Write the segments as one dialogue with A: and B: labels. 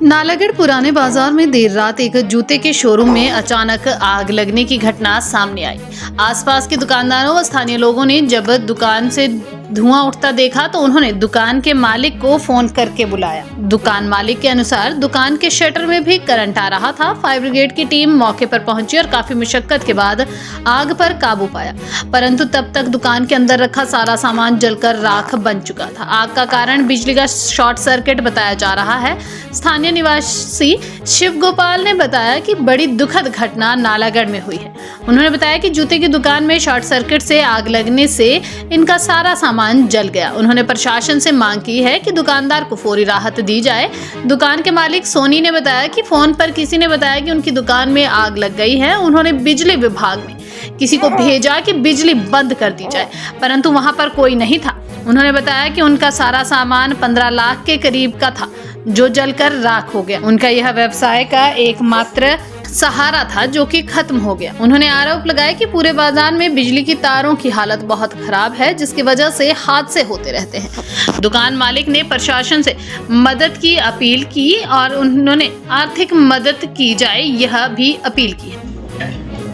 A: नालागढ़ पुराने बाजार में देर रात एक जूते के शोरूम में अचानक आग लगने की घटना सामने आई। आसपास के दुकानदारों व स्थानीय लोगों ने जब दुकान से धुआं उठता देखा तो उन्होंने दुकान के मालिक को फोन करके बुलाया। दुकान मालिक के अनुसार दुकान के शटर में भी करंट आ रहा था। फायर ब्रिगेड की टीम मौके पर पहुंची और काफी मुशक्कत के बाद आग पर काबू पाया, परंतु तब तक दुकान के अंदर रखा सारा सामान जलकर राख बन चुका था। आग का कारण बिजली का शॉर्ट सर्किट बताया जा रहा है। स्थानीय निवासी शिव गोपाल ने बताया कि बड़ी दुखद घटना नालागढ़ में हुई है। उन्होंने बताया कि जूते की दुकान में शॉर्ट सर्किट से आग लगने से इनका सारा सामान जल गया। उन्होंने प्रशासन से मांग की है कि दुकानदार को फौरी राहत दी जाए। दुकान के मालिक सोनी ने बताया कि फोन पर किसी ने बताया कि उनकी दुकान में आग लग गई है। उन्होंने बिजली विभाग में किसी को भेजा कि बिजली बंद कर दी जाए, परंतु वहां पर कोई नहीं था। उन्होंने बताया कि उनका सारा सामान 15 लाख के करीब का था जो जलकर राख हो गया। उनका यह व्यवसाय का एकमात्र सहारा था जो कि खत्म हो गया। उन्होंने आरोप लगाया कि पूरे बाजार में बिजली की तारों की हालत बहुत खराब है, जिसकी वजह से हादसे होते रहते हैं। दुकान मालिक ने प्रशासन से मदद की अपील की और उन्होंने आर्थिक मदद की जाए यह भी अपील की है।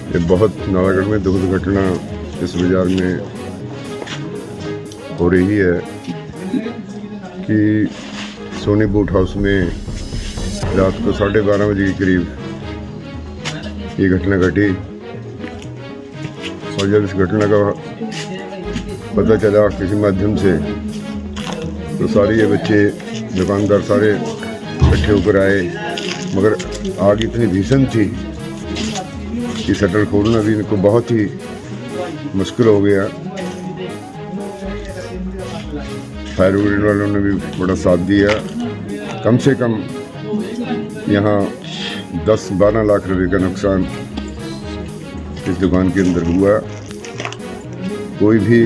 B: ये बहुत नालागढ़ में दुखद घटना इस बाजार में हो रही है कि सोनी बूट हाउस में रात को 12:30 बजे के करीब ये घटना घटी और जब इस घटना का पता चला किसी माध्यम से तो सारे ये बच्चे दुकानदार सारे इकट्ठे होकर आए, मगर आग इतनी भीषण थी कि शटर खोलना भी इनको बहुत ही मुश्किल हो गया। फायर ब्रिगेड वालों ने भी बड़ा साथ दिया। कम से कम यहाँ 10-12 लाख रुपए का नुकसान इस दुकान के अंदर हुआ। कोई भी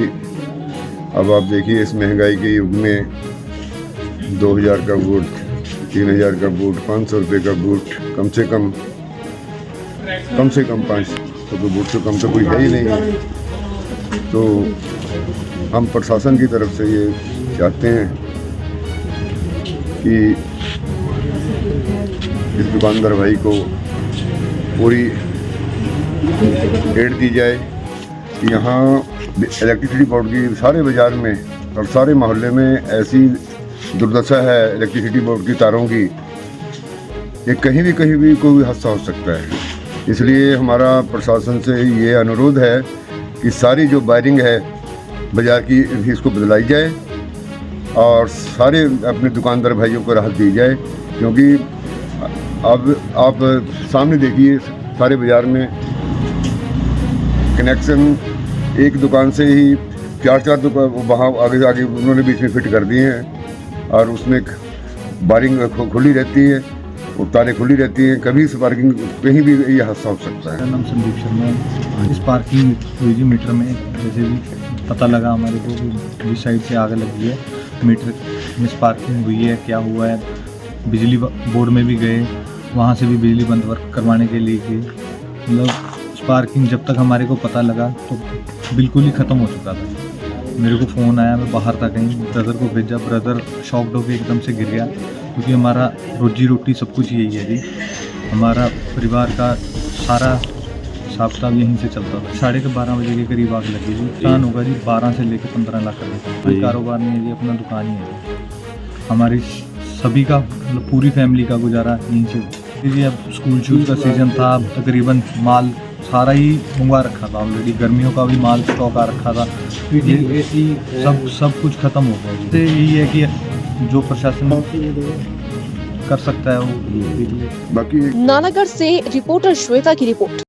B: अब आप देखिए इस महंगाई के युग में 2000 का बूट, 3000 का बूट, 500 रुपये का बूट, कम से कम 500 का बूट से कम तो कोई है ही नहीं है। तो हम प्रशासन की तरफ से ये चाहते हैं कि इस दुकानदार भाई को पूरी एड दी जाए। यहाँ इलेक्ट्रिसिटी बोर्ड की सारे बाज़ार में और सारे मोहल्ले में ऐसी दुर्दशा है इलेक्ट्रिसिटी बोर्ड की तारों की कि कहीं भी कोई हादसा हो सकता है। इसलिए हमारा प्रशासन से ये अनुरोध है कि सारी जो वायरिंग है बाज़ार की इसको बदलाई जाए और सारे अपने दुकानदार भाइयों को राहत दी जाए, क्योंकि अब आप सामने देखिए सारे बाज़ार में कनेक्शन एक दुकान से ही 4 दुकान वहाँ आगे उन्होंने बीच में फिट कर दिए हैं और उसमें वायरिंग खुली रहती है और तारें खुली रहती हैं। कभी इस पार्किंग कहीं भी ये हादसा हो सकता है।
C: मेरा नाम संदीप शर्मा है। इस पार्किंग हुई जी मीटर में जैसे भी पता लगा हमारे को कि जिस साइड से आग लगी है मीटर मिस पार्किंग हुई है, क्या हुआ है। बिजली बोर्ड में भी गए, वहाँ से भी बिजली बंद करवाने के लिए गए। मतलब स्पार्किंग जब तक हमारे को पता लगा तो बिल्कुल ही ख़त्म हो चुका था। मेरे को फ़ोन आया, मैं बाहर था कहीं, ब्रदर को भेजा, ब्रदर शॉक्ड होकर एकदम से गिर गया, क्योंकि हमारा रोजी रोटी सब कुछ यही है जी। हमारा परिवार का सारा हिसाब किताब यहीं से चलता था। 12:30 बजे के करीब आग लगी जी। नुकसान होगा जी 12 से लेकर 15 लाख का। कोई कारोबार नहीं है जी, अपना दुकान ही है। हमारी सभी का मतलब पूरी फैमिली का गुजारा यहीं से जी। अब स्कूल शूज का सीज़न था, तकरीबन माल सारा ही मंगवा रखा था ऑलरेडी। गर्मियों का भी माल स्टॉक आ रखा था। सब कुछ ख़त्म हो गया जी। यही है कि जो प्रशासन कर सकता है वो।
B: बाकी
D: नालागढ़ से रिपोर्टर श्वेता की रिपोर्ट।